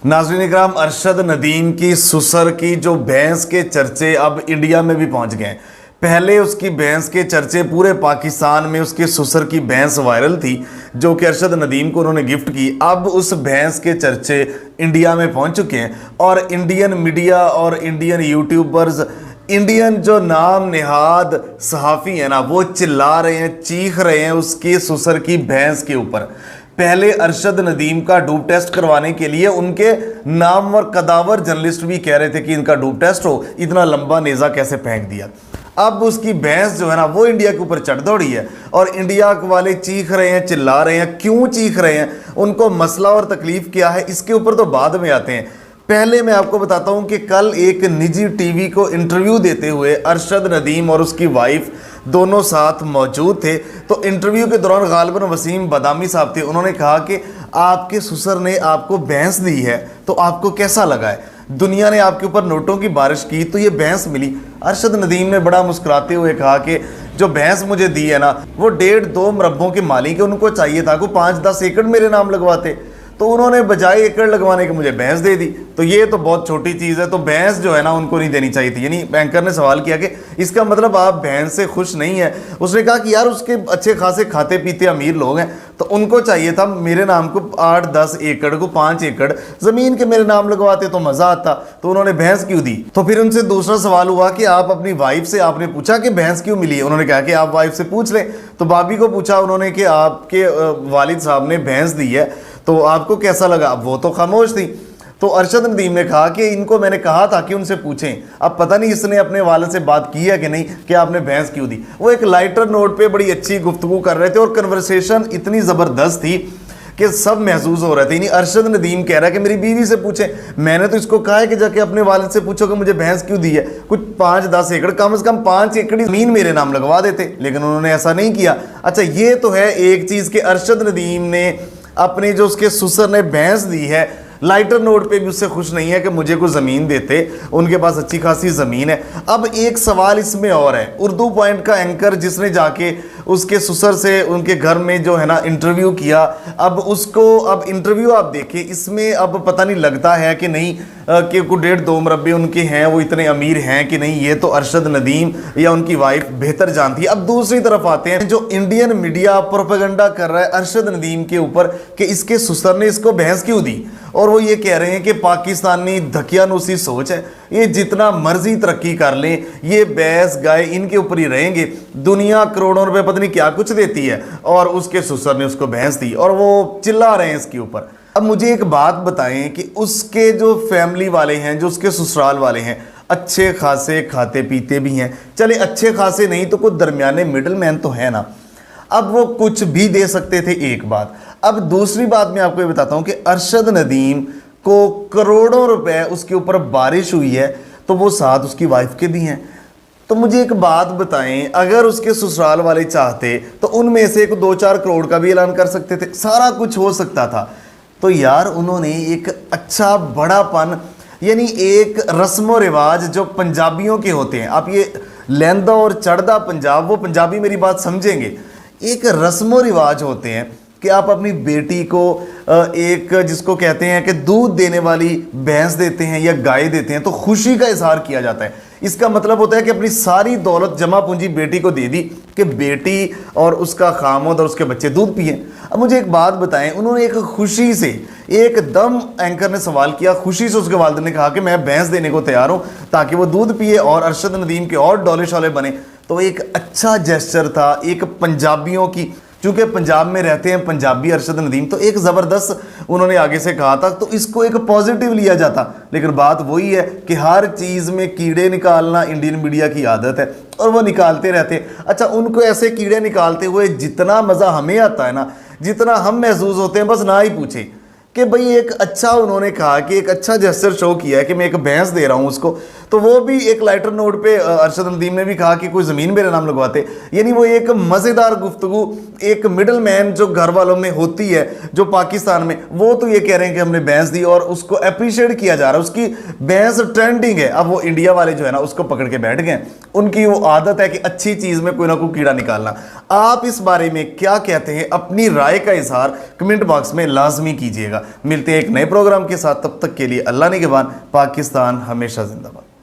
नाज़रीन इकराम, अरशद नदीम की सुसर की जो भैंस के चर्चे अब इंडिया में भी पहुंच गए। पहले उसकी भैंस के चर्चे पूरे पाकिस्तान में उसके सुसर की भैंस वायरल थी जो कि अरशद नदीम को उन्होंने गिफ्ट की। अब उस भैंस के चर्चे इंडिया में पहुंच चुके हैं और इंडियन मीडिया और इंडियन यूट्यूबर्स, इंडियन जो नाम नेहाद सहाफ़ी है ना, वो चिल्ला रहे हैं, चीख रहे हैं उसकी सुसर की भैंस के ऊपर। पहले अरशद नदीम का डोप टेस्ट करवाने के लिए उनके नामवर कदावर जर्नलिस्ट भी कह रहे थे कि इनका डोप टेस्ट हो, इतना लंबा नेज़ा कैसे फेंक दिया। अब उसकी भैंस जो है ना वो इंडिया के ऊपर चढ़ दौड़ी है और इंडिया वाले चीख रहे हैं, चिल्ला रहे हैं। क्यों चीख रहे हैं, उनको मसला और तकलीफ क्या है, इसके ऊपर तो बाद में आते हैं। पहले मैं आपको बताता हूं कि कल एक निजी टीवी को इंटरव्यू देते हुए अरशद नदीम और उसकी वाइफ दोनों साथ मौजूद थे। तो इंटरव्यू के दौरान गालिबन वसीम बदामी साहब थे, उन्होंने कहा कि आपके ससुर ने आपको भैंस दी है तो आपको कैसा लगा है, दुनिया ने आपके ऊपर नोटों की बारिश की तो ये भैंस मिली। अरशद नदीम ने बड़ा मुस्कुराते हुए कहा कि जो भैंस मुझे दी है ना वो 1.5-2 मरब्बों के मालिक है, उनको चाहिए था कि 5-10 एकड़ मेरे नाम लगवाते, तो उन्होंने बजाय एकड़ लगवाने के मुझे भैंस दे दी। तो ये तो बहुत छोटी चीज़ है, तो भैंस जो है ना उनको नहीं देनी चाहिए थी। यानी बैंकर ने सवाल किया कि इसका मतलब आप भैंस से खुश नहीं है। उसने कहा कि यार उसके अच्छे खासे खाते पीते अमीर लोग हैं तो उनको चाहिए था मेरे नाम को 8-10 एकड़ को 5 एकड़ ज़मीन के मेरे नाम लगवाते तो मज़ा आता, तो उन्होंने भैंस क्यों दी। तो फिर उनसे दूसरा सवाल हुआ कि आप अपनी वाइफ से आपने पूछा कि भैंस क्यों मिली है। उन्होंने कहा कि आप वाइफ से पूछ लें। तो भाभी को पूछा उन्होंने कि आपके वालिद साहब ने भैंस दी है तो आपको कैसा लगा। अब वो तो खामोश थी। तो अरशद नदीम ने कहा कि इनको मैंने कहा था कि उनसे पूछें, अब पता नहीं इसने अपने वालिद से बात की है कि नहीं कि आपने भैंस क्यों दी। वो एक लाइटर नोट पे बड़ी अच्छी गुफ्तगू कर रहे थे और कन्वर्सेशन इतनी ज़बरदस्त थी कि सब महसूस हो रहे थे। यानी अरशद नदीम कह रहा है कि मेरी बीवी से पूछें, मैंने तो इसको कहा है कि जाके अपने वालिद से पूछो कि मुझे भैंस क्यों दी है, कुछ 5-10 एकड़, कम से कम 5 एकड़ ज़मीन मेरे नाम लगवा देते, लेकिन उन्होंने ऐसा नहीं किया। अच्छा, ये तो है एक चीज़ कि अरशद नदीम ने अपने जो उसके ससुर ने भैंस दी है लाइटर नोट पे भी उससे खुश नहीं है कि मुझे कोई ज़मीन देते, उनके पास अच्छी खासी ज़मीन है। अब एक सवाल इसमें और है, उर्दू पॉइंट का एंकर जिसने जाके उसके ससुर से उनके घर में जो है ना इंटरव्यू किया, अब उसको अब इंटरव्यू आप देखिए, इसमें अब पता नहीं लगता है कि नहीं कि को 1.5-2 मरब्बे उनके हैं, वो इतने अमीर हैं कि नहीं, ये तो अरशद नदीम या उनकी वाइफ बेहतर जानती है। अब दूसरी तरफ आते हैं, जो इंडियन मीडिया प्रोपेगेंडा कर रहा है अरशद नदीम के ऊपर कि इसके ससुर ने इसको भैंस क्यों दी, और वो ये कह रहे हैं कि पाकिस्तानी धकियानुसी सोच है, ये जितना मर्जी तरक्की कर लें, ये भैंस गाय इनके ऊपर ही रहेंगे, दुनिया करोड़ों रुपए पता नहीं क्या कुछ देती है और उसके ससुर ने उसको भैंस दी और वो चिल्ला रहे हैं इसके ऊपर। अब मुझे एक बात बताएं कि उसके जो फैमिली वाले हैं, जो उसके ससुराल वाले हैं, अच्छे खासे खाते पीते भी हैं, चले अच्छे खासे नहीं तो कुछ दरमियाने मिडल मैन तो है ना, अब वो कुछ भी दे सकते थे, एक बात। अब दूसरी बात मैं आपको ये बताता हूँ कि अरशद नदीम को करोड़ों रुपए उसके ऊपर बारिश हुई है तो वो साथ उसकी वाइफ के भी हैं। तो मुझे एक बात बताएं, अगर उसके ससुराल वाले चाहते तो उनमें से 2-4 करोड़ का भी ऐलान कर सकते थे, सारा कुछ हो सकता था। तो यार उन्होंने एक अच्छा बड़ापन, यानी एक रस्म रिवाज जो पंजाबियों के होते हैं, आप ये लैंदा और चढ़दा पंजाब, वो पंजाबी मेरी बात समझेंगे, एक रस्म रिवाज होते हैं कि आप अपनी बेटी को एक जिसको कहते हैं कि दूध देने वाली भैंस देते हैं या गाय देते हैं तो खुशी का इजहार किया जाता है। इसका मतलब होता है कि अपनी सारी दौलत जमा पूंजी बेटी को दे दी कि बेटी और उसका खामोद और उसके बच्चे दूध पिए। अब मुझे एक बात बताएं, उन्होंने एक खुशी से, एकदम एंकर ने सवाल किया, खुशी से उसके वालिद ने कहा कि मैं भैंस देने को तैयार हूं ताकि वो दूध पिए और अरशद नदीम के और डोले शोले बने। तो एक अच्छा जेस्चर था, एक पंजाबियों की, चूंकि पंजाब में रहते हैं पंजाबी अरशद नदीम, तो एक ज़बरदस्त उन्होंने आगे से कहा था, तो इसको एक पॉजिटिव लिया जाता। लेकिन बात वही है कि हर चीज़ में कीड़े निकालना इंडियन मीडिया की आदत है और वो निकालते रहते हैं। अच्छा, उनको ऐसे कीड़े निकालते हुए जितना मज़ा हमें आता है ना, जितना हम महसूस होते हैं, बस ना ही पूछे कि भाई एक अच्छा, उन्होंने कहा कि एक अच्छा जेस्चर शो किया है कि मैं एक भैंस दे रहा हूँ उसको, तो वो भी एक लाइटर नोट पे अरशद नदीम ने भी कहा कि कोई ज़मीन मेरे नाम लगवाते। यानी वो एक मज़ेदार गुफ्तगू एक मिडल मैन जो घर वालों में होती है जो पाकिस्तान में, वो तो ये कह रहे हैं कि हमने भैंस दी और उसको अप्रिशिएट किया जा रहा है, उसकी भैंस ट्रेंडिंग है। अब वो इंडिया वाले जो है ना उसको पकड़ के बैठ गए, उनकी वो आदत है कि अच्छी चीज़ में कोई ना कोई कीड़ा निकालना। आप इस बारे में क्या कहते हैं? अपनी राय का इजहार कमेंट बॉक्स में लाजमी कीजिएगा। मिलते हैं एक नए प्रोग्राम के साथ, तब तक के लिए अल्लाह निगहबान। पाकिस्तान हमेशा जिंदाबाद।